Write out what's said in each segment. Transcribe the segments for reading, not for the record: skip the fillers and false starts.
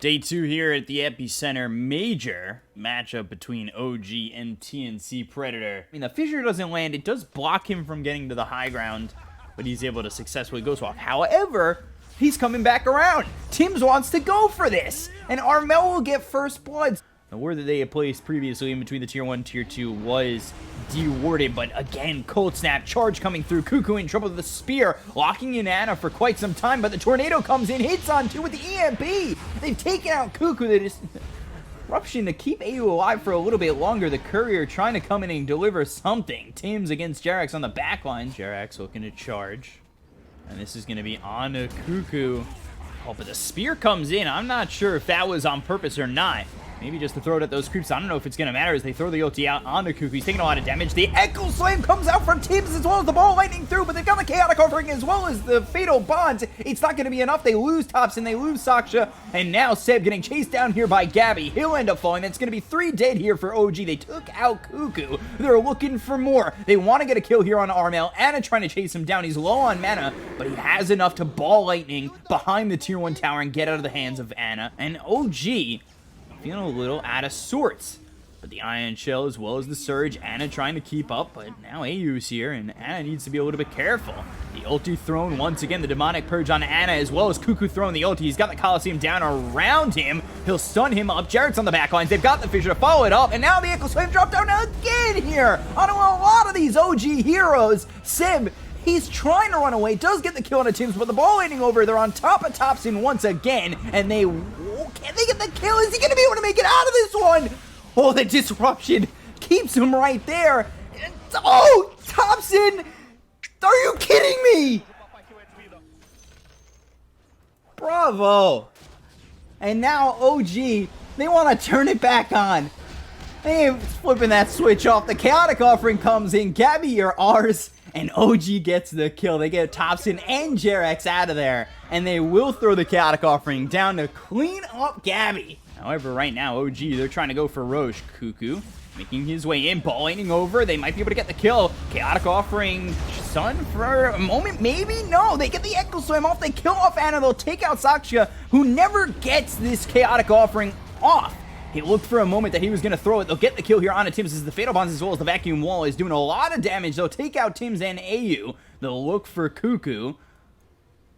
Day 2 here at the EPICENTER Major matchup between OG and TNC Predator. I mean, the fissure doesn't land. It does block him from getting to the high ground, but he's able to successfully go off. However, he's coming back around. Tim's wants to go for this, and Armel will get first blood. The word that they had placed previously in between the Tier 1 and Tier 2 was dewarded, but again, cold snap, charge coming through, Cuckoo in trouble with the spear, locking in Ana for quite some time, but the tornado comes in, hits on two with the EMP. They've taken out Cuckoo. They just eruption to keep AU alive for a little bit longer. The courier trying to come in and deliver something. Tim's against Jerax on the back line. Jerax looking to charge, and this is going to be on to Cuckoo. Oh, but the spear comes in. I'm not sure if that was on purpose or not. Maybe just to throw it at those creeps. I don't know if it's going to matter as they throw the ulti out onto Cuckoo. He's taking a lot of damage. The Echo Slam comes out from Tibbs as well as the ball lightning through, but they've got the Chaotic Offering as well as the Fatal Bonds. It's not going to be enough. They lose Topson, they lose Saksha, and now Seb getting chased down here by Gabby. He'll end up falling. That's going to be 3 dead here for OG. They took out Cuckoo. They're looking for more. They want to get a kill here on Armel. Ana trying to chase him down. He's low on mana, but he has enough to ball lightning behind the Tier 1 tower and get out of the hands of Ana. And OG feeling a little out of sorts, but the Ion Shell as well as the Surge, Ana trying to keep up, but now AU's here, and Ana needs to be a little bit careful. The ulti thrown once again, the Demonic Purge on Ana, as well as Cuckoo throwing the ulti. He's got the Coliseum down around him. He'll stun him up. Jarrett's on the back lines. They've got the Fissure to follow it up, and now the Echo Slam dropped down again here on a lot of these OG heroes. Sib, he's trying to run away, does get the kill on a Tim's, but the ball landing over. They're on top of Topson once again, and can they get the kill? Is he going to be able to make it out of this one? Oh, the disruption keeps him right there. Oh, Topson! Are you kidding me? Bravo. And now OG, they want to turn it back on. They ain't flipping that switch off. The Chaotic Offering comes in. Gabby, you're ours. And OG gets the kill. They get Topson and Jerax out of there. And they will throw the Chaotic Offering down to clean up Gabby. However, right now, OG, they're trying to go for Roche. Cuckoo making his way in, ball laning over. They might be able to get the kill. Chaotic Offering stun for a moment. Maybe? No. They get the Echo Slam off. They kill off Ana. They'll take out Saksha, who never gets this Chaotic Offering off. He looked for a moment that he was going to throw it. They'll get the kill here on Tim's as the Fatal Bonds as well as the Vacuum Wall is doing a lot of damage. They'll take out Tim's and AU. They'll look for Cuckoo.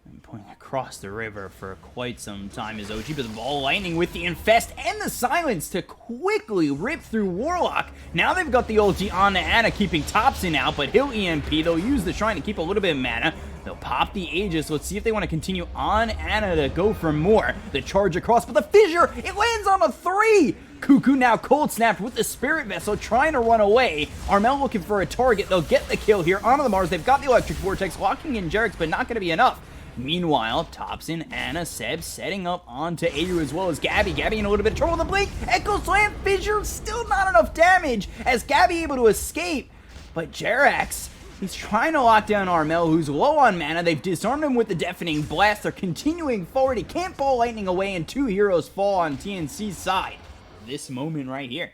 And going across the river for quite some time is OG, but the ball lightning with the Infest and the Silence to quickly rip through Warlock. Now they've got the ulti on Ana, keeping Topson out, but he'll EMP. They'll use the Shrine to keep a little bit of mana. They'll pop the Aegis. Let's see if they want to continue on Ana to go for more. The charge across, but the Fissure, it lands on a 3. Cuckoo now cold snapped with the Spirit Vessel, trying to run away. Armel looking for a target. They'll get the kill here onto the Mars. They've got the Electric Vortex locking in Jerax, but not going to be enough. Meanwhile, Topson, Ana, Seb setting up onto AU as well as Gabby. Gabby in a little bit of trouble with the Blink. Echo Slam, Fissure, still not enough damage as Gabby able to escape. But Jerax, he's trying to lock down Armel, who's low on mana. They've disarmed him with the Deafening Blast. They're continuing forward. He can't ball lightning away, and 2 heroes fall on TNC's side. This moment right here.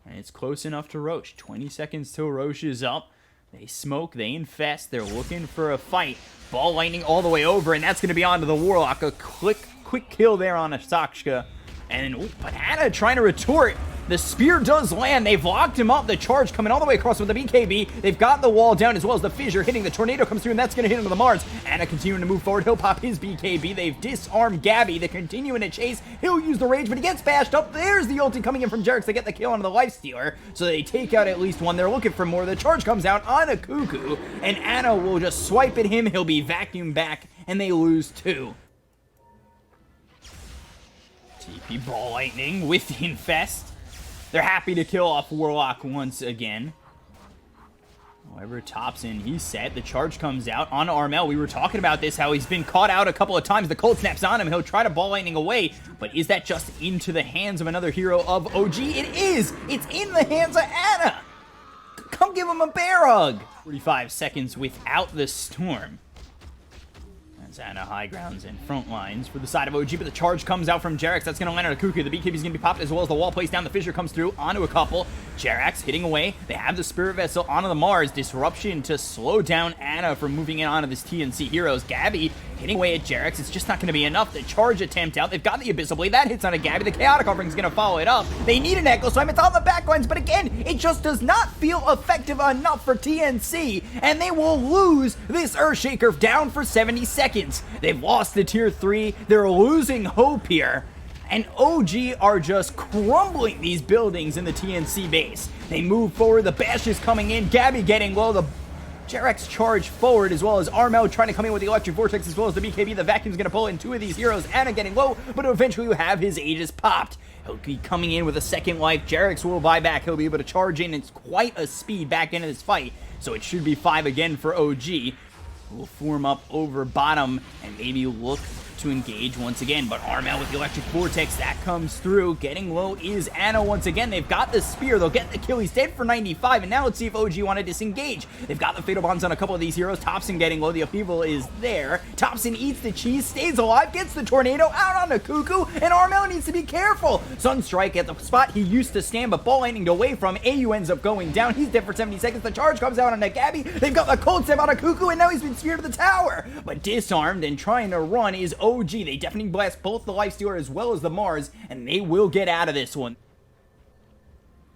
And it's close enough to Roche. 20 seconds till Roche is up. They smoke, they infest, they're looking for a fight. Ball lightning all the way over, and that's going to be onto the Warlock. A quick kill there on a Saksha. And but Ana trying to retort. The spear does land. They've locked him up. The charge coming all the way across with the BKB. They've got the wall down as well as the Fissure hitting. The tornado comes through, and that's going to hit into the Mars. Ana continuing to move forward. He'll pop his BKB. They've disarmed Gabby. They're continuing to chase. He'll use the rage, but he gets bashed up. There's the ulti coming in from Jerax to get the kill onto the Lifestealer. So they take out at least one. They're looking for more. The charge comes out on a Cuckoo, and Ana will just swipe at him. He'll be vacuumed back, and they lose 2. TP ball lightning with the Infest. They're happy to kill off Warlock once again. However, Topson, he's set. The charge comes out on Armel. We were talking about this, how he's been caught out a couple of times. The cold snaps on him. He'll try to ball lightning away. But is that just into the hands of another hero of OG? It is! It's in the hands of Ana! Come give him a bear hug! 45 seconds without the storm. That's Ana high grounds and front lines for the side of OG, but the charge comes out from Jerax. That's going to land on a Cuckoo. The BKB is going to be popped as well as the wall placed down. The Fissure comes through onto a couple. Jerax hitting away. They have the Spirit Vessel onto the Mars. Disruption to slow down Ana from moving in onto this TNC heroes. Gabby hitting away at Jarex. It's just not going to be enough. The charge attempt out. They've got the Abyssal Blade. That hits on a Gabby. The Chaotic Offering is going to follow it up. They need an Echo Slam. It's on the backlines, but again, it just does not feel effective enough for TNC, and they will lose this Earthshaker down for 70 seconds. They've lost the tier 3. They're losing hope here. And OG are just crumbling these buildings in the TNC base. They move forward. The Bash is coming in. Gabby getting low. The Jarex charge forward, as well as Armel trying to come in with the Electric Vortex, as well as the BKB. The Vacuum's going to pull in 2 of these heroes. Anna getting low, but eventually you have his Aegis popped. He'll be coming in with a second life. Jarex will buy back. He'll be able to charge in. It's quite a speed back into this fight, so it should be 5 again for OG. We'll form up over bottom and maybe look to engage once again, but Armel with the Electric Vortex, that comes through. Getting low is Anna once again. They've got the spear. They'll get the kill. He's dead for 95, and now let's see if OG want to disengage. They've got the Fatal Bonds on a couple of these heroes. Thompson getting low. The upheaval is there. Thompson eats the cheese, stays alive, gets the tornado out on the Cuckoo, and Armel needs to be careful. Sunstrike at the spot he used to stand, but ball lightning away from. AU ends up going down. He's dead for 70 seconds. The charge comes out on a Gabby. They've got the Cold Step on a Cuckoo, and now he's been speared to the tower. But disarmed and trying to run is OG. They definitely blast both the Lifestealer as well as the Mars, and they will get out of this one.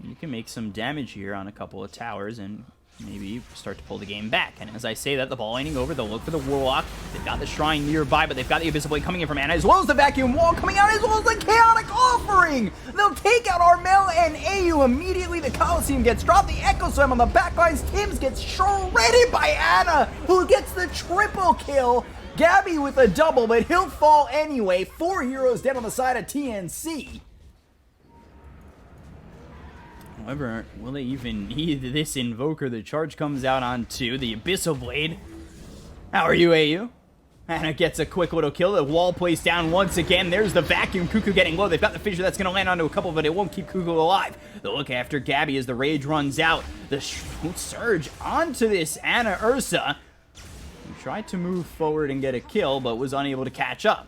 You can make some damage here on a couple of towers and maybe start to pull the game back. And as I say that, the ball laning over, they'll look for the Warlock. They've got the Shrine nearby, but they've got the Abyssal Blade coming in from Anna, as well as the Vacuum Wall coming out, as well as the Chaotic Offering. They'll take out Armel and AU immediately. The Coliseum gets dropped. The Echo Slam on the backlines. Tim's gets shredded by Anna, who gets the triple kill. Gabby with a double, but he'll fall anyway. 4 heroes dead on the side of TNC. However, will they even need this Invoker? The charge comes out on 2. The Abyssal Blade. How are you, AU? Anna gets a quick little kill. The wall plays down once again. There's the Vacuum. Cuckoo getting low. They've got the Fissure that's going to land onto a couple, but it won't keep Cuckoo alive. They'll look after Gabby as the Rage runs out. The Surge onto this Anna Ursa. Tried to move forward and get a kill, but was unable to catch up.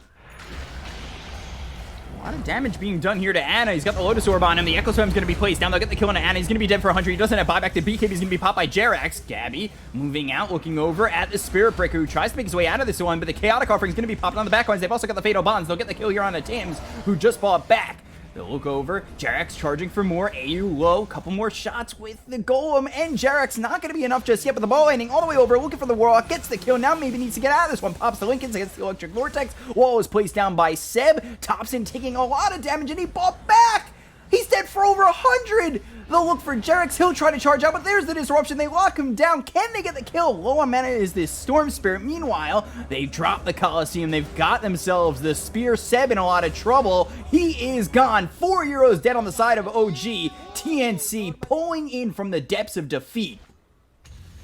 A lot of damage being done here to Anna. He's got the Lotus Orb on him. The Echo Slam's going to be placed down. They'll get the kill on Anna. He's going to be dead for 100. He doesn't have buyback. The BKB is going to be popped by Jarex. Gabby moving out, looking over at the Spirit Breaker, who tries to make his way out of this one, but the Chaotic Offering is going to be popped on the backlines. They've also got the Fatal Bonds. They'll get the kill here on the Tims, who just bought back. They'll look over. Jarex charging for more. AU low. Couple more shots with the Golem. And Jarex not going to be enough just yet, but the ball landing all the way over. Looking for the Warlock. Gets the kill. Now maybe needs to get out of this one. Pops the Lincolns against the Electric Vortex. Wall is placed down by Seb. Thompson taking a lot of damage, and he bought back. He's dead for over 100. They'll look for Jarex. He'll try to charge out, but there's the disruption. They lock him down. Can they get the kill? Low on mana is this Storm Spirit. Meanwhile, they drop the Coliseum. They've got themselves the Spear. Seb in a lot of trouble. He is gone. 4 heroes dead on the side of OG. TNC pulling in from the depths of defeat.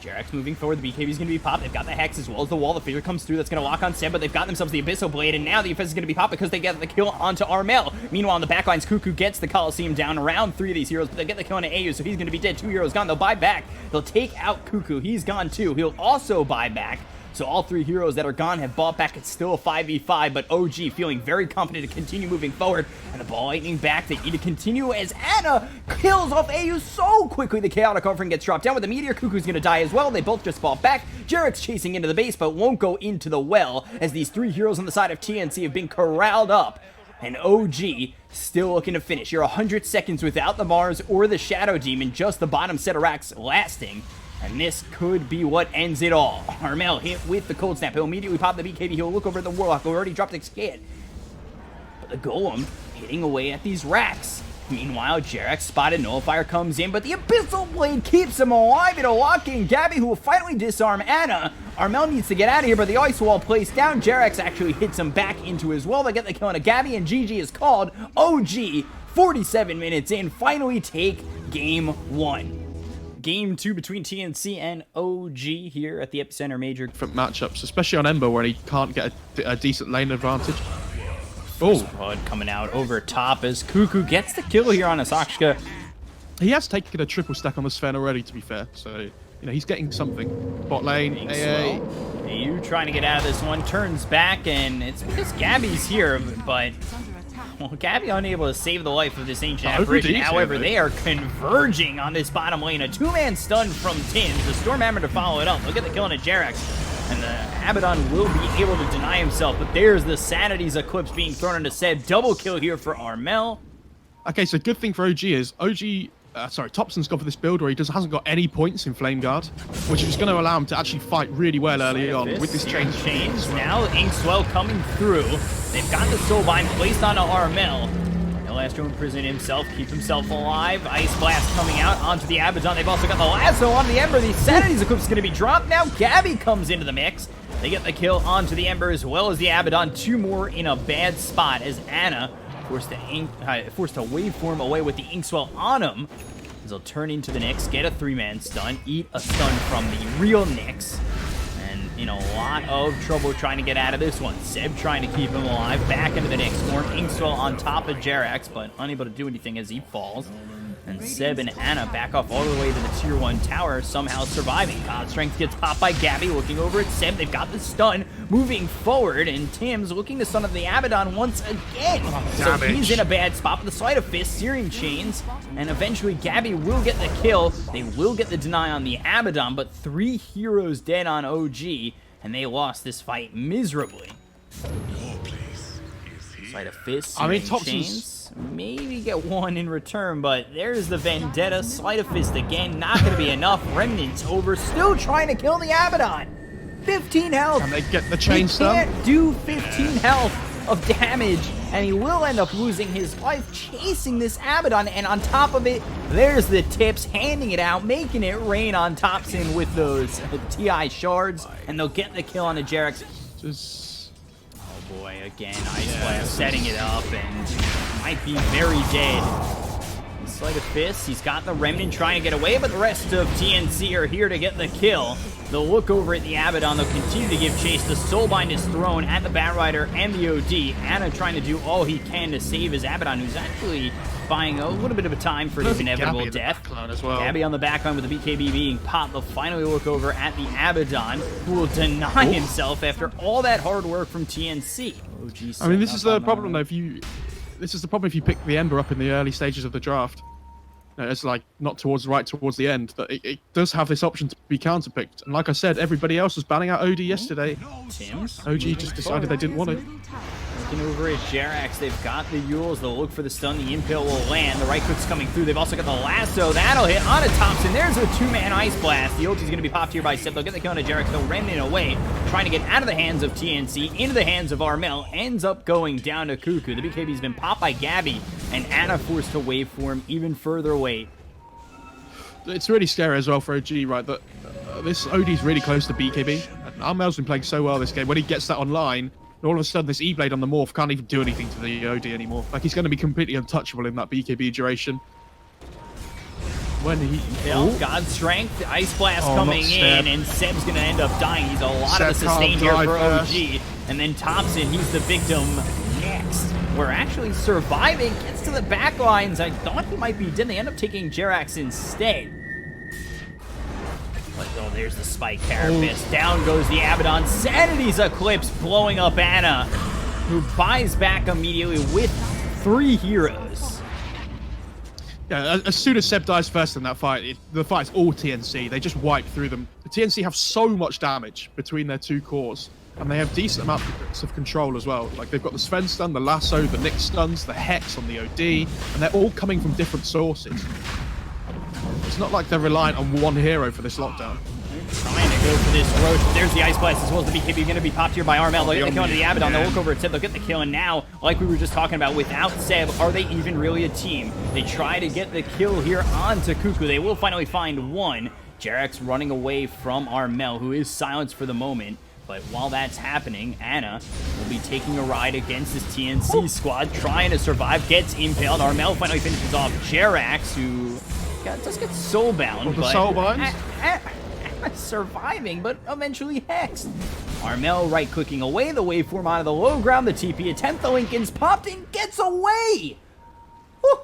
Jarex moving forward. The BKB is going to be popped. They've got the Hex as well as the Wall. The Figure comes through. That's going to lock on Seb, but they've got themselves the Abyssal Blade, and now the offense is going to be popped because they get the kill onto Armel. Meanwhile, in the backlines, Cuckoo gets the Coliseum down around 3 of these heroes, but they get the kill on AU, so he's going to be dead. 2 heroes gone. They'll buy back. They'll take out Cuckoo. He's gone too. He'll also buy back. So all 3 heroes that are gone have bought back. It's still a 5v5, but OG feeling very confident to continue moving forward. And the ball lightning back. They need to continue as Anna kills off AU so quickly. The Chaotic Offering gets dropped down with the Meteor. Cuckoo's going to die as well. They both just bought back. Jarex chasing into the base, but won't go into the well as these 3 heroes on the side of TNC have been corralled up. And OG still looking to finish. You're 100 seconds without the Mars or the Shadow Demon, just the bottom set of racks lasting. And this could be what ends it all. Armel hit with the Cold Snap. He'll immediately pop the BKB. He'll look over at the Warlock, who already dropped his kid. But the Golem hitting away at these racks. Meanwhile, Jarex spotted. Nullifier comes in, but the Abyssal Blade keeps him alive. It'll lock in Gabby, who will finally disarm Anna. Armel needs to get out of here, but the Ice Wall placed down. Jarex actually hits him back into his wall. They get the kill on a Gabby, and GG is called. OG, 47 minutes in, finally take Game 1. Game 2 between TNC and OG here at the Epicenter Major. Different matchups, especially on Ember where he can't get a decent lane advantage. Blood coming out over top as Cuckoo gets the kill here on Asakshka. He has taken a triple stack on the Sven already, to be fair. So, you know, he's getting something. Bot lane, AA. AU trying to get out of this one, turns back, and it's because Gabby's here, but... Well, Gabby unable to save the life of this ancient apparition. However, they are converging on this bottom lane. A 2-man stun from Tims. The Stormhammer to follow it up. Look at the kill on a Jarex. and the Abaddon will be able to deny himself, but there's the Sanity's Eclipse being thrown into Seb. Double kill here for Armel. Okay, so good thing for OG is Thompson's gone for this build where he hasn't got any points in Flame Guard, which is going to allow him to actually fight really well early on with this chains. Now Inkswell coming through. They've got the Soulbind placed onto Armel. He'll has to imprison himself, keep himself alive. Ice Blast coming out onto the Abaddon. They've also got the lasso onto the Ember. The Sanity's Eclipse is going to be dropped. Now Gabby comes into the mix. They get the kill onto the Ember as well as the Abaddon. Two more in a bad spot as Ana forced to waveform away with the Inkswell on him. As he'll turn into the Nyx, get a 3-man stun, eat a stun from the real Nyx. And in a lot of trouble trying to get out of this one. Seb trying to keep him alive, back into the Nyx form. Inkswell on top of Jerax, but unable to do anything as he falls. And Seb and Ana back off all the way to the tier 1 tower, somehow surviving. God Strength gets popped by Gabby, looking over at Seb. They've got the stun, moving forward, and Tim's looking to stun up the Abaddon once again. So he's in a bad spot, but the Sleight of Fist, Searing Chains, and eventually Gabby will get the kill. They will get the deny on the Abaddon, but 3 heroes dead on OG, and they lost this fight miserably. Sleight of Fist, Searing Chains. Maybe get 1 in return, but there's the Vendetta. Sleight of Fist again, not going to be enough. Remnants over, still trying to kill the Abaddon. 15 health. Can they get the chain stun? He can't do 15 health of damage, and he will end up losing his life chasing this Abaddon, and on top of it, there's the tips, handing it out, making it rain on Thompson with those TI shards, and they'll get the kill on the Jerax. Oh boy, again, Ice Blast setting it up, and might be very dead. Sleight of Fist, he's got the Remnant trying to get away, but the rest of TNC are here to get the kill. They'll look over at the Abaddon, they'll continue to give chase. The Soulbind is thrown at the Batrider and the OD. Ana trying to do all he can to save his Abaddon, who's actually buying a little bit of a time for his inevitable death. Gabby on the backline with the BKB being popped. They'll finally look over at the Abaddon, who will deny himself after all that hard work from TNC. I mean, this is the problem though. This is the problem if you pick the Ember up in the early stages of the draft. It's like not towards the end. That it does have this option to be counterpicked. And like I said, everybody else was banning out OD yesterday. OG just decided they didn't want it. Looking over at Jerax, they've got the Yules. They'll look for the stun. The Impale will land. The right click's coming through. They've also got the lasso. That'll hit onto Thompson. There's a 2-man Ice Blast. The ulti's going to be popped here by Seb. They'll get the kill onto Jerax. They'll rend it away, trying to get out of the hands of TNC, into the hands of Armel. Ends up going down to Cuckoo. The BKB's been popped by Gabby, and Ana forced to waveform even further away. It's really scary as well for OG, right? That this OD's really close to BKB. And Armel's been playing so well this game. When he gets that online, all of a sudden this E-Blade on the Morph can't even do anything to the OD anymore. Like, he's going to be completely untouchable in that BKB duration. When he... God's Strength, Ice Blast coming in, and Seb's going to end up dying. He's a lot of the sustain here for OG. And then Thompson, he's the victim next. We're actually surviving, gets to the back lines. I thought he might be dead. They end up taking Jerax instead. But oh, there's the Spike Carapace. Down goes the Abaddon. Sanity's Eclipse blowing up Ana, who buys back immediately with 3 heroes. Yeah, as soon as Seb dies first in that fight, the fight's all TNC. They just wipe through them. The TNC have so much damage between their 2 cores, and they have decent amounts of control as well. Like, they've got the Sven stun, the lasso, the Nyx stuns, the Hex on the OD, and they're all coming from different sources. It's not like they're reliant on one hero for this lockdown. Trying to go for this Roche, but there's the Ice Blast as well as the BKB going to be popped here by Armel. They'll get the kill onto the Abaddon. They'll look over at Seb. They'll get the kill, and now, like we were just talking about, without Seb, are they even really a team? They try to get the kill here onto Cuckoo. They will finally find 1. Jerax running away from Armel, who is silenced for the moment. But while that's happening, Ana will be taking a ride against this TNC squad, trying to survive, gets impaled. Armel finally finishes off Jerax, who does get soulbound. The soulbound? Surviving, but eventually hexed. Armel right-clicking away the waveform out of the low ground. The TP attempt, the Lincoln's popped and gets away! Woo.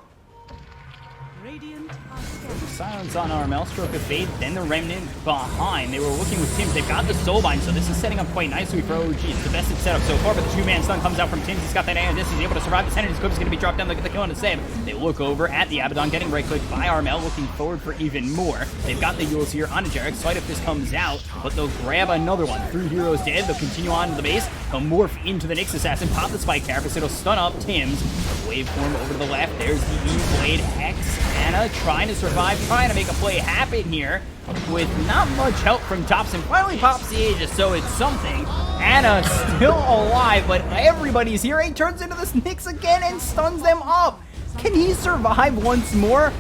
Silence on Armel, Stroke of Fate, then the Remnant behind. They were working with Tims. They've got the Soulbind, so this is setting up quite nicely for OG. It's the best it's set up so far, but the two-man stun comes out from Tims. He's got that air distance. He's able to survive. The center. His clip is going to be dropped down. Look at the kill on the save. They look over at the Abaddon, getting right-clicked by Armel, looking forward for even more. They've got the Yules here on Jarek. Slight if this comes out, but they'll grab another one. 3 heroes dead. They'll continue on to the base. They'll morph into the Nyx Assassin, pop the Spike Carapace. It'll stun up Tims. Waveform over to the left. There's the E-Blade. Hex. Anna trying to survive, trying to make a play happen here with not much help from Thompson. Finally pops the Aegis, so it's something. Anna still alive, but everybody's here. He turns into this Nyx again and stuns them up. Can he survive once more?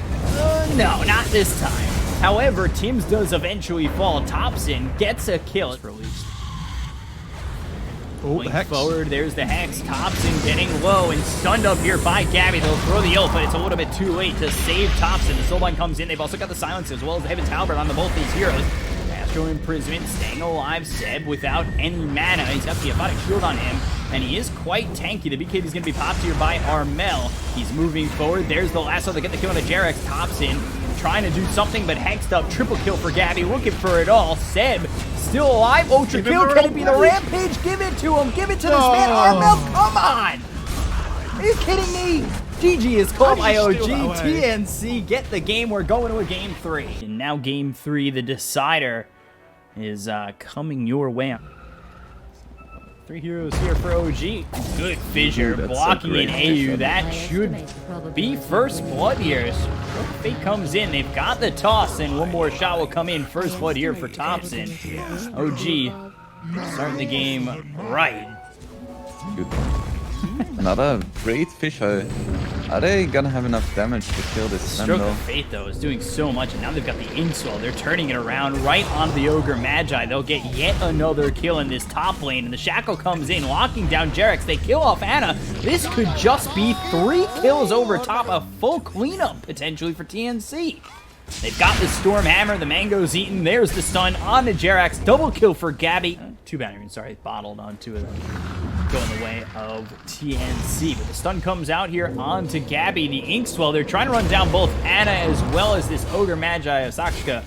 No, not this time. However, Tims does eventually fall. Thompson gets a kill. It's released. Oh, the Hex. Forward, there's the Hex. Thompson getting low and stunned up here by Gabby. They'll throw the ult, but it's a little bit too late to save Thompson. The Soulbind comes in. They've also got the Silence as well as the Heaven's Halberd on both these heroes. Astral Imprisonment staying alive. Seb without any mana. He's got the Aphotic Shield on him, and he is quite tanky. The BKB is going to be popped here by Armel. He's moving forward. There's the lasso. They get the kill on the Jarex. Thompson trying to do something, but hexed up. Triple kill for Gabby, looking for it all. Seb still alive. Ultra kill. Can it be the Rampage? Give it to him. Give it to this man. Armel, come on. Are you kidding me? GG is called by OG. TNC get the game. We're going to a game 3. And now game 3, the decider is coming your way. 3 heroes here for OG. Good fissure, blocking in AU. That should be first blood here. Fate comes in. They've got the toss, and one more shot will come in. First blood here for Thompson. OG starting the game right. Good. Another great fissure. Are they gonna have enough damage to kill this Stroke of Fate, though, is doing so much, and now they've got the Inkswell. They're turning it around right on the Ogre Magi. They'll get yet another kill in this top lane, and the Shackle comes in, locking down Jarex. They kill off Anna. This could just be 3 kills over top, a full cleanup, potentially, for TNC. They've got the Storm Hammer, the Mango's eaten. There's the stun on the Jerax. Double kill for Gabby. 2 batteries, sorry, bottled on 2 of them. Going the way of TNC, but the stun comes out here onto Gabby. The Inkswell, they're trying to run down both Anna as well as this Ogre Magi of Sakshka,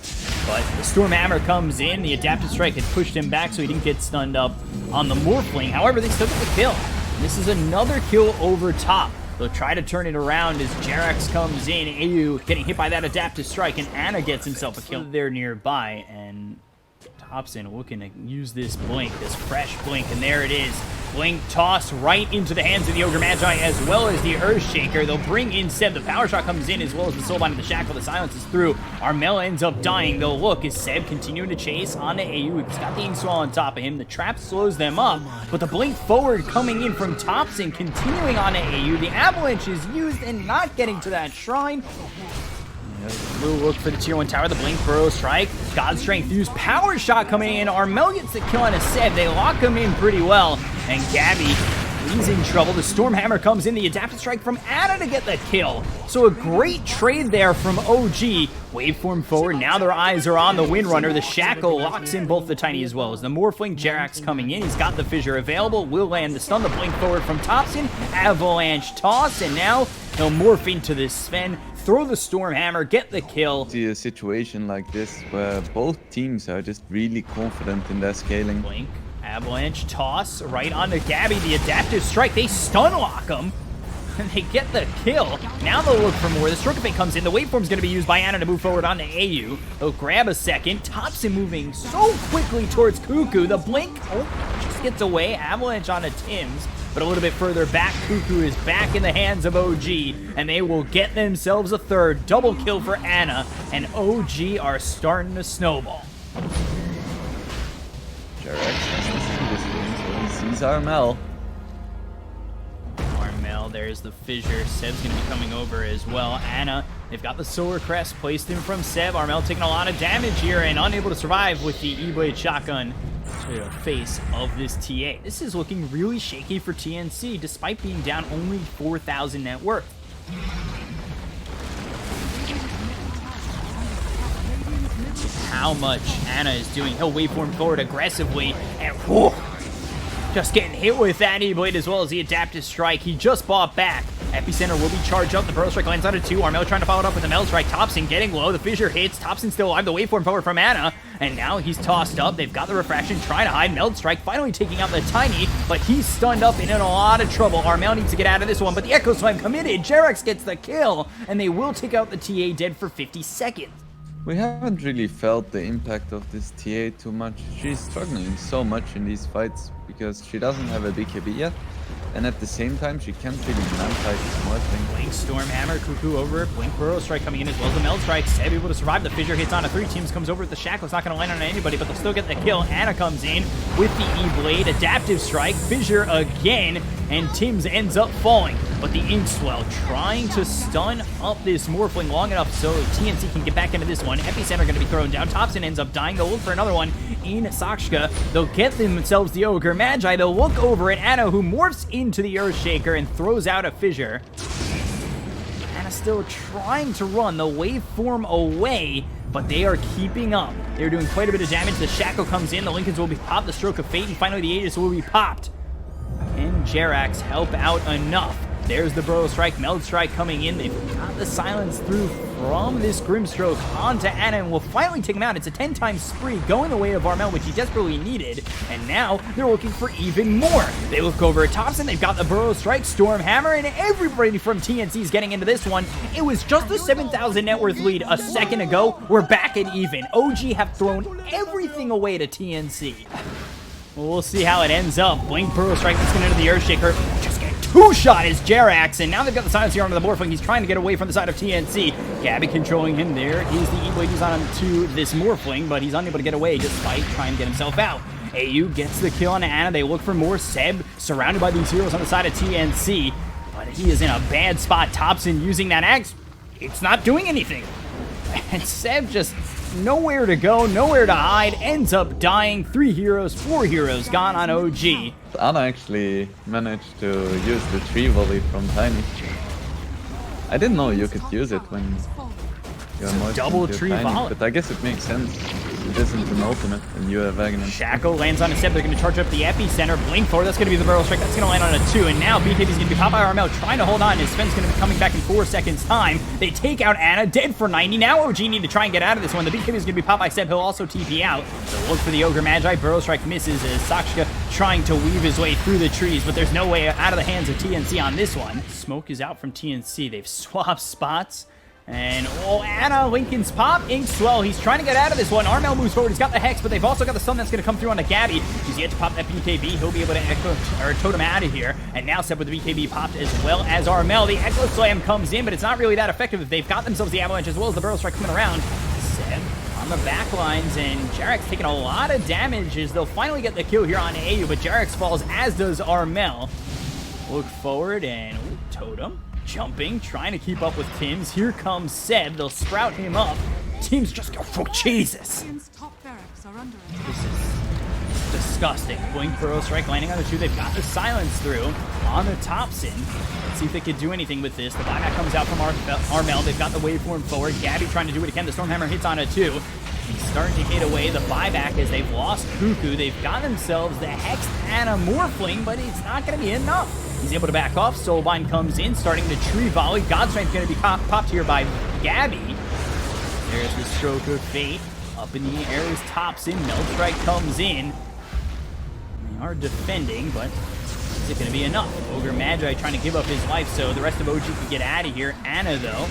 but the Storm Hammer comes in. The Adaptive Strike had pushed him back so he didn't get stunned up on the Morphling. However, they still get the kill. This is another kill over top. They'll try to turn it around as Jerax comes in. AU getting hit by that Adaptive Strike, and Anna gets himself a kill. They're nearby, and Thompson looking to use this blink, this fresh blink, and there it is. Blink toss right into the hands of the Ogre Magi as well as the Earthshaker. They'll bring in Seb. The Power Shot comes in as well as the Soulbind and the Shackle. The Silence is through. Armel ends up dying. They'll look as Seb continuing to chase on the AU. He's got the Inkswell on top of him. The trap slows them up, but the blink forward coming in from Thompson, continuing on the AU. The Avalanche is used and not getting to that shrine. Little look for the tier 1 tower. The blink, burrow strike, God Strength use, Power Shot coming in. Armel gets the kill on a Seb. They lock him in pretty well, and Gabby, he's in trouble. The Storm Hammer comes in. The Adaptive Strike from Anna to get the kill. So a great trade there from OG. Waveform forward. Now their eyes are on the Windrunner. The Shackle locks in both the Tiny as well as the Morphling. Jerax coming in. He's got the Fissure available. Will land the stun. The blink forward from Thompson. Avalanche toss, and now they'll morph into this Sven. Throw the Storm Hammer, get the kill. See a situation like this where both teams are just really confident in their scaling. Blink, Avalanche, toss, right onto Gabby. The Adaptive Strike, they stun lock him, and they get the kill. Now they'll look for more. The Stroke of Fate comes in. The Waveform's going to be used by Anna to move forward onto AU. They'll grab a second. Thompson moving so quickly towards Cuckoo. The blink just gets away. Avalanche onto Tims. But a little bit further back, Cuckoo is back in the hands of OG, and they will get themselves a third. Double kill for Anna, and OG are starting to snowball. Jarex has this game, so he sees Armel. Armel, there's the Fissure. Seb's going to be coming over as well. Anna, they've got the Solar Crest placed in from Seb. Armel taking a lot of damage here and unable to survive with the E-Blade shotgun to the face of this TA. This is looking really shaky for TNC, despite being down only 4,000 net worth. How much Anna is doing. He'll waveform forward aggressively, and whoa, just getting hit with that E-Blade as well as the Adaptive Strike. He just bought back. EPICENTER will be charged up. The Burrow Strike lands on a 2. Armel trying to follow it up with the Meld Strike. Topson getting low. The Fissure hits. Topson still alive. The waveform forward from Ana. And now he's tossed up. They've got the Refraction trying to hide. Meld Strike finally taking out the Tiny, but he's stunned up and in a lot of trouble. Armel needs to get out of this one, but the Echo Slam committed. Jerax gets the kill, and they will take out the TA dead for 50 seconds. We haven't really felt the impact of this TA too much. She's struggling so much in these fights because she doesn't have a BKB yet. And at the same time, she can't really man-fight this Morphling. Blink, Stormhammer, Cuckoo over it. Blink, Burrow Strike coming in as well as the Meld Strike. Seb able to survive. The Fissure hits on a 3. Teams comes over with the Shackle. It's not going to land on anybody, but they'll still get the kill. Ana comes in with the E-Blade. Adaptive Strike. Fissure again. And Tim's ends up falling. But the Inkswell trying to stun up this Morphling long enough so TNC can get back into this one. EPICENTER going to be thrown down. Topson ends up dying. They'll look for another one in Sakshka. They'll get themselves the Ogre Magi. They'll look over at Ana, who morphs into the Earthshaker and throws out a Fissure. Ana still trying to run the waveform away, but they are keeping up. They're doing quite a bit of damage. The Shackle comes in. The Lincolns will be popped. The Stroke of Fate, and finally the Aegis will be popped. Can Jerax help out enough? There's the Burrow Strike, Meld Strike coming in. They've got the silence through from this Grimstroke onto Ana, and will finally take him out. It's a 10-time spree going the way of Armel, which he desperately needed, and now they're looking for even more. They look over at Topson. They've got the Burrow Strike, Stormhammer, and everybody from TNC is getting into this one. It was just a 7,000 net worth lead a second ago. We're back at even. OG have thrown everything away to TNC. We'll see how it ends up. Blink, Burrow Strike, that's going into the Earthshaker. Just get 2-shot is Jerax, and now they've got the silence here onto the Morphling. He's trying to get away from the side of TNC. Gabby controlling him. There is the E-Blade. He's on to this Morphling, but he's unable to get away despite trying to get himself out. AU gets the kill on Ana. They look for more. Seb surrounded by these heroes on the side of TNC, but he is in a bad spot. Topson using that axe. It's not doing anything. And Seb just nowhere to go, nowhere to hide, ends up dying. 4 heroes gone on OG. Ana actually managed to use the tree volley from Tiny. I didn't know you could use it when you're more double tree volley. But I guess it makes sense. It isn't an ultimate, and you have Wagner. Shackle lands on a Seb. They're going to charge up the Epicenter. Blink forward. That's going to be the Burrow Strike. That's going to land on a 2. And now BKB's going to be popped by Armel, trying to hold on. His Sven's going to be coming back in 4 seconds' time. They take out Ana, dead for 90. Now OG need to try and get out of this one. The BKB is going to be popped by Seb. He'll also TP out. So look for the Ogre Magi. Burrow Strike misses as Sakshka trying to weave his way through the trees, but there's no way out of the hands of TNC on this one. Smoke is out from TNC. They've swapped spots. And, Ana, Lincoln's pop, Inkswell, he's trying to get out of this one. Armel moves forward, he's got the Hex, but they've also got the stun that's going to come through on the Gabby. He's yet to pop that BKB, he'll be able to echo, or totem out of here. And now Seb with the BKB popped as well as Armel. The Echo Slam comes in, but it's not really that effective. They've got themselves the Avalanche as well as the Burrow Strike coming around. Seb on the back lines, and Jerax taking a lot of damage as they'll finally get the kill here on AU, but Jerax falls, as does Armel. Look forward, and totem. Jumping, trying to keep up with Tim's. Here comes Seb. They'll sprout him up. Tim's just go, oh, Jesus. This is disgusting. Blink, Burrow Strike landing on the 2. They've got the silence through on the Topson. Let's see if they could do anything with this. The buyback comes out from Armel. They've got the waveform forward. Gabby trying to do it again. The Stormhammer hits on a 2. He's starting to hit away the buyback as they've lost Cuckoo. They've got themselves the Hex and a Morphling, but it's not going to be enough. He's able to back off. Soulbind comes in, starting to tree volley. Godstrength going to be popped here by Gabby. There's the Stroke of Fate. Up in the air is Topson. Meld Strike comes in. They are defending, but is it going to be enough? Ogre Magi trying to give up his life so the rest of OG can get out of here. Ana, though,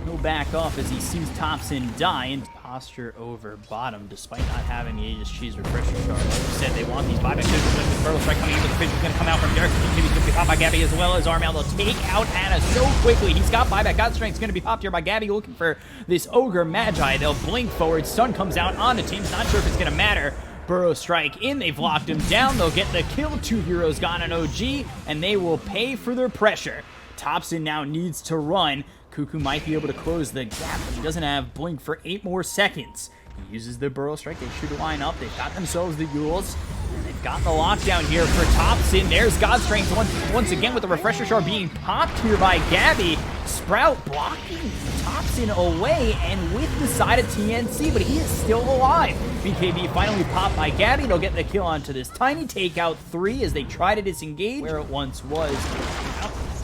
he'll back off as he sees Topson die, and posture over bottom despite not having the Aegis Cheese Refresher Shard. Like we said, they want these buybacks. With the Burrow Strike coming in, but the Fisher's going to come out from Derek. He's going to be popped by Gabby as well as Armel. They'll take out Ana so quickly. He's got buyback. Godstrength's going to be popped here by Gabby, looking for this Ogre Magi. They'll blink forward. Stun comes out on the team. Not sure if it's going to matter. Burrow Strike in. They've locked him down. They'll get the kill. 2 heroes gone on OG, and they will pay for their pressure. Topson now needs to run. Cuckoo might be able to close the gap, but he doesn't have blink for 8 more seconds. He uses the Burrow Strike. They shoot a line up. They've got themselves the Yules. And they've got the lockdown here for Thompson. There's God Strength once again with the Refresher Shard being popped here by Gabby. Sprout blocking Thompson away and with the side of TNC, but he is still alive. BKB finally popped by Gabby. They'll get the kill onto this tiny takeout 3 as they try to disengage where it once was.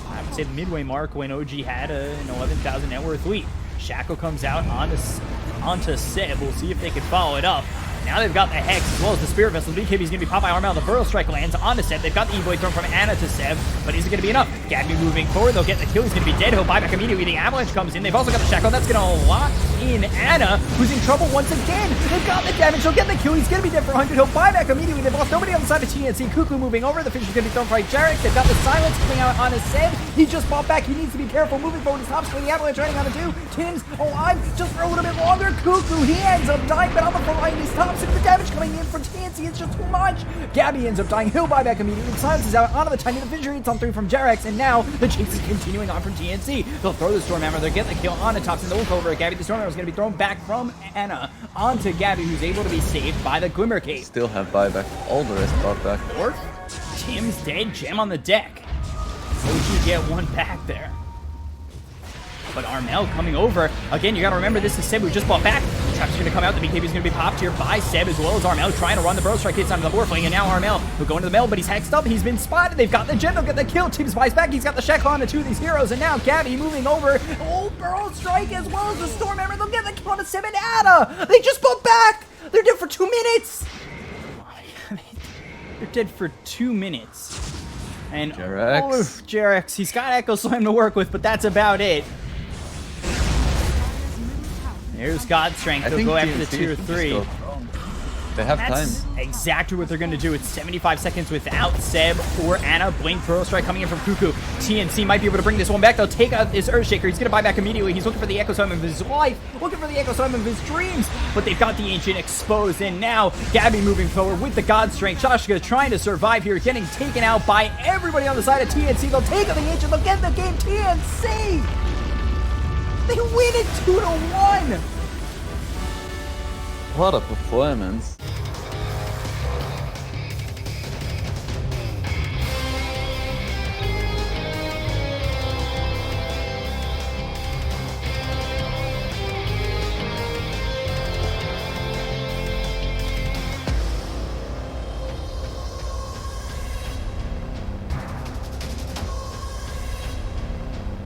I would say the midway mark when OG had an 11,000 net worth lead. Shackle comes out onto Seb. We'll see if they can follow it up. Now they've got the Hex as well as the Spirit Vessel. BKB is going to be popped by Armel. The Burrow Strike lands onto Seb. They've got the E-Blade thrown from Ana to Seb, but is it going to be enough? Gabby moving forward. They'll get the kill. He's going to be dead. He'll buy back immediately. The Avalanche comes in. They've also got the Shackle. That's going to lock in Ana, who's in trouble once again. They've got the damage. He'll get the kill. He's going to be dead for 100. He'll buy back immediately. They've lost nobody on the side of TNC. Cuckoo moving over. The fish is going to be thrown by Jarek. They've got the Silence coming out on his Seb. He just bought back. He needs to be careful. Moving forward. His top screen. The Avalanche running on the 2. Tim's alive just for a little bit longer. Cuckoo, he ends up dying, but on the front line is Thompson. The damage coming in for TNC is just too much. Gabby ends up dying. He'll buy back immediately. Silence is out onto the tiny. The Vision hits on 3 from Jarex, and now the chase is continuing on from TNC. They'll throw the Stormhammer. They'll get the kill on the Thompson. They'll look over at Gabby. The Stormhammer is going to be thrown back from Ana onto Gabby, who's able to be saved by the Glimmer Cape. Still have buyback. All the rest bought back. Or Tim's dead. Gem on the deck. OG get one back there. But Armel coming over. Again, you gotta remember this is Seb who just bought back. The trap's gonna come out. The BKB is gonna be popped here by Seb as well as Armel trying to run the Burrow Strike hits onto the Morphling. And now Armel will go into the middle, but he's hexed up. He's been spotted. They've got the gem. They'll get the kill. Team buys back. He's got the Shackle on to 2 of these heroes. And now Gabby moving over. Oh, Burrow Strike as well as the Stormhammer. They'll get the kill on to Seb and Ada. They just bought back. They're dead for 2 minutes. They're dead for 2 minutes. And Jarex. Jarex, he's got Echo Slam to work with, but that's about it. There's God Strength. They'll go after the tier 3. They have That's time. exactly what they're going to do. It's 75 seconds without Seb or Ana. Blink Burrow Strike coming in from Cuckoo. TNC might be able to bring this one back. They'll take out this Earthshaker. He's going to buy back immediately. He's looking for the Echo Slam of his life, looking for the Echo Slam of his dreams. But they've got the Ancient exposed. And now Gabby moving forward with the God Strength. Shashka trying to survive here, getting taken out by everybody on the side of TNC. They'll take out the Ancient. They'll get the game. TNC! They win it 2-1! What a performance.